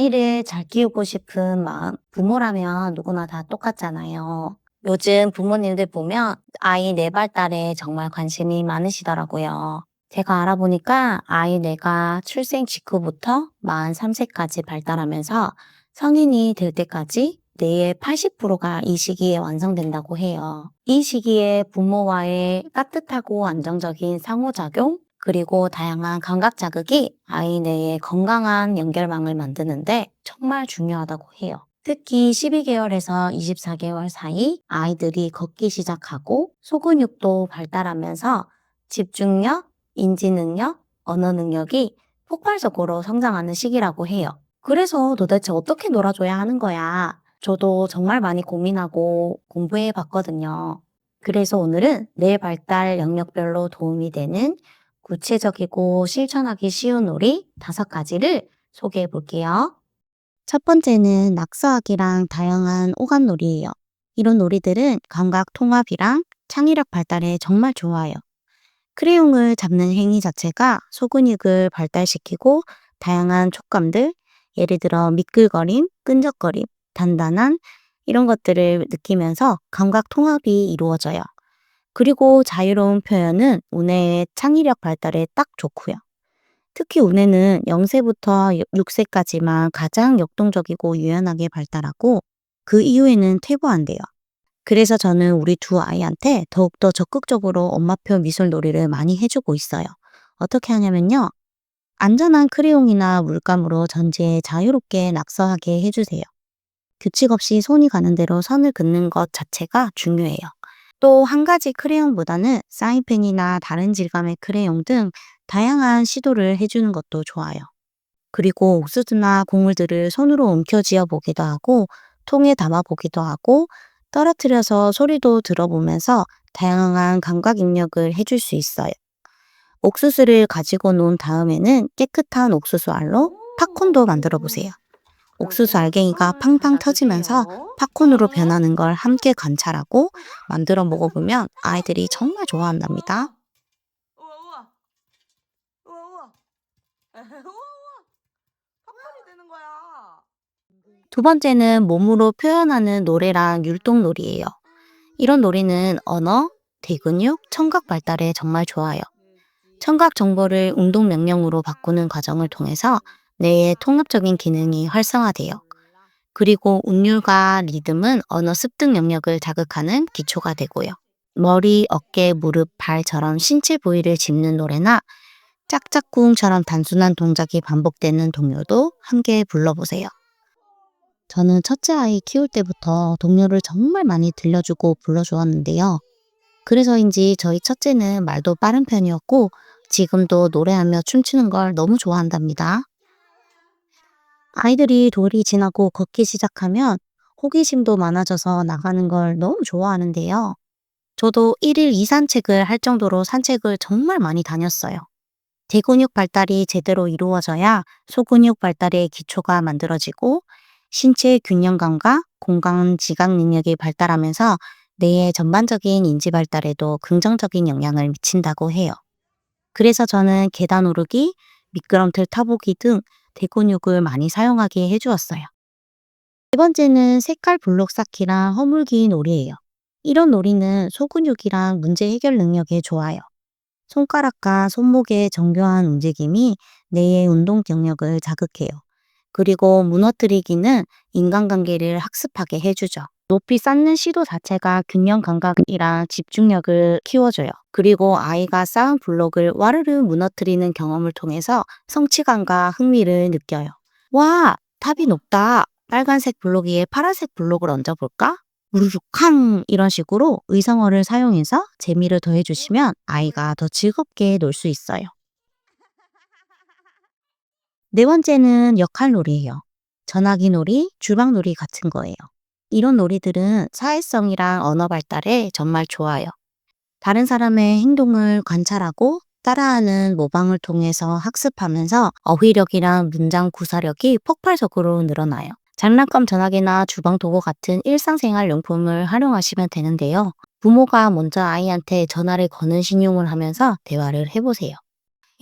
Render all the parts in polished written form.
아이를 잘 키우고 싶은 마음, 부모라면 누구나 다 똑같잖아요. 요즘 부모님들 보면 아이 내발달에 정말 관심이 많으시더라고요. 제가 알아보니까 아이 뇌가 출생 직후부터 43세까지 발달하면서 성인이 될 때까지 뇌의 80%가 이 시기에 완성된다고 해요. 이 시기에 부모와의 따뜻하고 안정적인 상호작용, 그리고 다양한 감각 자극이 아이 뇌의 건강한 연결망을 만드는데 정말 중요하다고 해요. 특히 12개월에서 24개월 사이 아이들이 걷기 시작하고 소근육도 발달하면서 집중력, 인지 능력, 언어 능력이 폭발적으로 성장하는 시기라고 해요. 그래서 도대체 어떻게 놀아줘야 하는 거야? 저도 정말 많이 고민하고 공부해 봤거든요. 그래서 오늘은 뇌 발달 영역별로 도움이 되는 구체적이고 실천하기 쉬운 놀이 5가지를 소개해 볼게요. 첫 번째는 낙서하기랑 다양한 오감놀이예요. 이런 놀이들은 감각 통합이랑 창의력 발달에 정말 좋아요. 크레용을 잡는 행위 자체가 소근육을 발달시키고 다양한 촉감들, 예를 들어 미끌거림, 끈적거림, 단단한 이런 것들을 느끼면서 감각 통합이 이루어져요. 그리고 자유로운 표현은 우뇌의 창의력 발달에 딱 좋고요. 특히 우뇌는 0세부터 6세까지만 가장 역동적이고 유연하게 발달하고 그 이후에는 퇴보한대요. 그래서 저는 우리 두 아이한테 더욱더 적극적으로 엄마표 미술놀이를 많이 해주고 있어요. 어떻게 하냐면요. 안전한 크레용이나 물감으로 전지에 자유롭게 낙서하게 해주세요. 규칙 없이 손이 가는 대로 선을 긋는 것 자체가 중요해요. 또 한 가지 크레용보다는 사인펜이나 다른 질감의 크레용 등 다양한 시도를 해주는 것도 좋아요. 그리고 옥수수나 곡물들을 손으로 움켜쥐어 보기도 하고 통에 담아 보기도 하고 떨어뜨려서 소리도 들어보면서 다양한 감각 입력을 해줄 수 있어요. 옥수수를 가지고 논 다음에는 깨끗한 옥수수 알로 팝콘도 만들어 보세요. 옥수수 알갱이가 팡팡 터지면서 팝콘으로 변하는 걸 함께 관찰하고 만들어 먹어보면 아이들이 정말 좋아한답니다. 우와 우와 우와 우와 우와 우와 팝콘이 되는 거야. 두 번째는 몸으로 표현하는 노래랑 율동놀이예요. 이런 놀이는 언어, 대근육, 청각 발달에 정말 좋아요. 청각 정보를 운동 명령으로 바꾸는 과정을 통해서 뇌의 통합적인 기능이 활성화돼요. 그리고 운율과 리듬은 언어 습득 영역을 자극하는 기초가 되고요. 머리, 어깨, 무릎, 발처럼 신체 부위를 짚는 노래나 짝짝꿍처럼 단순한 동작이 반복되는 동요도 함께 불러보세요. 저는 첫째 아이 키울 때부터 동요를 정말 많이 들려주고 불러주었는데요. 그래서인지 저희 첫째는 말도 빠른 편이었고 지금도 노래하며 춤추는 걸 너무 좋아한답니다. 아이들이 돌이 지나고 걷기 시작하면 호기심도 많아져서 나가는 걸 너무 좋아하는데요. 저도 1일 2산책을 할 정도로 산책을 정말 많이 다녔어요. 대근육 발달이 제대로 이루어져야 소근육 발달의 기초가 만들어지고 신체 균형 감각, 공간 지각 능력이 발달하면서 뇌의 전반적인 인지 발달에도 긍정적인 영향을 미친다고 해요. 그래서 저는 계단 오르기, 미끄럼틀 타보기 등 대근육을 많이 사용하게 해주었어요. 세 번째는 색깔 블록 쌓기랑 허물기 놀이예요. 이런 놀이는 소근육이랑 문제 해결 능력에 좋아요. 손가락과 손목의 정교한 움직임이 뇌의 운동 경력을 자극해요. 그리고 무너뜨리기는 인간관계를 학습하게 해주죠. 높이 쌓는 시도 자체가 균형 감각이랑 집중력을 키워줘요. 그리고 아이가 쌓은 블록을 와르르 무너뜨리는 경험을 통해서 성취감과 흥미를 느껴요. 와, 탑이 높다. 빨간색 블록 위에 파란색 블록을 얹어볼까? 우르르 쾅 이런 식으로 의성어를 사용해서 재미를 더해주시면 아이가 더 즐겁게 놀 수 있어요. 네 번째는 역할놀이예요. 전화기 놀이, 주방놀이 같은 거예요. 이런 놀이들은 사회성이랑 언어 발달에 정말 좋아요. 다른 사람의 행동을 관찰하고 따라하는 모방을 통해서 학습하면서 어휘력이랑 문장 구사력이 폭발적으로 늘어나요. 장난감 전화기나 주방 도구 같은 일상생활 용품을 활용하시면 되는데요. 부모가 먼저 아이한테 전화를 거는 신용을 하면서 대화를 해보세요.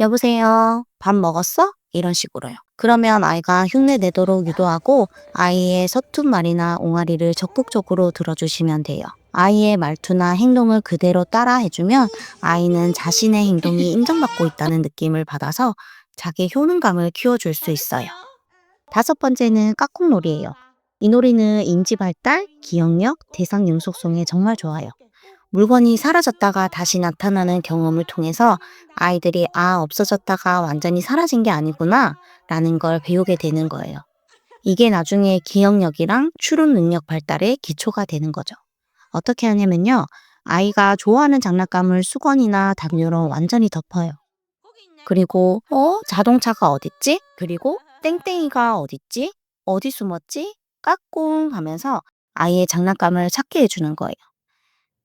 여보세요? 밥 먹었어? 이런 식으로요. 그러면 아이가 흉내 내도록 유도하고 아이의 서툰 말이나 옹알이를 적극적으로 들어주시면 돼요. 아이의 말투나 행동을 그대로 따라 해주면 아이는 자신의 행동이 인정받고 있다는 느낌을 받아서 자기 효능감을 키워줄 수 있어요. 5번째는 까꿍놀이예요. 이 놀이는 인지 발달, 기억력, 대상 능숙성에 정말 좋아요. 물건이 사라졌다가 다시 나타나는 경험을 통해서 아이들이 없어졌다가 완전히 사라진 게 아니구나 라는 걸 배우게 되는 거예요. 이게 나중에 기억력이랑 추론 능력 발달에 기초가 되는 거죠. 어떻게 하냐면요. 아이가 좋아하는 장난감을 수건이나 담요로 완전히 덮어요. 그리고 자동차가 어딨지? 그리고 땡땡이가 어딨지? 어디 숨었지? 까꿍 하면서 아이의 장난감을 찾게 해주는 거예요.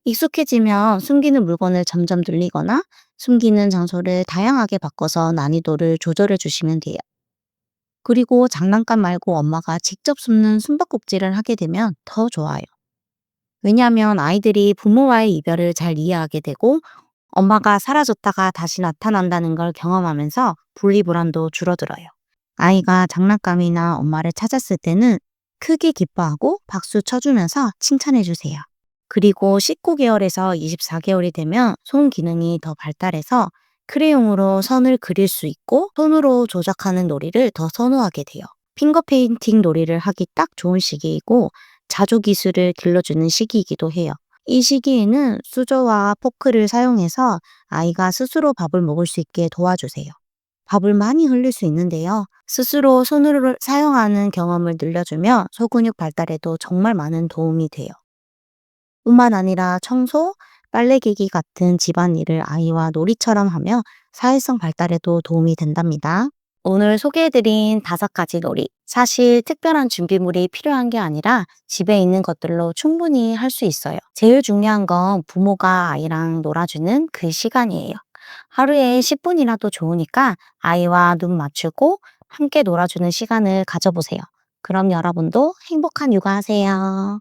익숙해지면 숨기는 물건을 점점 늘리거나 숨기는 장소를 다양하게 바꿔서 난이도를 조절해 주시면 돼요. 그리고 장난감 말고 엄마가 직접 숨는 숨바꼭질을 하게 되면 더 좋아요. 왜냐하면 아이들이 부모와의 이별을 잘 이해하게 되고 엄마가 사라졌다가 다시 나타난다는 걸 경험하면서 분리불안도 줄어들어요. 아이가 장난감이나 엄마를 찾았을 때는 크게 기뻐하고 박수 쳐주면서 칭찬해 주세요. 그리고 19개월에서 24개월이 되면 손 기능이 더 발달해서 크레용으로 선을 그릴 수 있고 손으로 조작하는 놀이를 더 선호하게 돼요. 핑거 페인팅 놀이를 하기 딱 좋은 시기이고 자조 기술을 길러주는 시기이기도 해요. 이 시기에는 수저와 포크를 사용해서 아이가 스스로 밥을 먹을 수 있게 도와주세요. 밥을 많이 흘릴 수 있는데요. 스스로 손으로 사용하는 경험을 늘려주면 소근육 발달에도 정말 많은 도움이 돼요. 뿐만 아니라 청소, 빨래 개기 같은 집안일을 아이와 놀이처럼 하며 사회성 발달에도 도움이 된답니다. 오늘 소개해드린 5가지 놀이. 사실 특별한 준비물이 필요한 게 아니라 집에 있는 것들로 충분히 할 수 있어요. 제일 중요한 건 부모가 아이랑 놀아주는 그 시간이에요. 하루에 10분이라도 좋으니까 아이와 눈 맞추고 함께 놀아주는 시간을 가져보세요. 그럼 여러분도 행복한 육아하세요.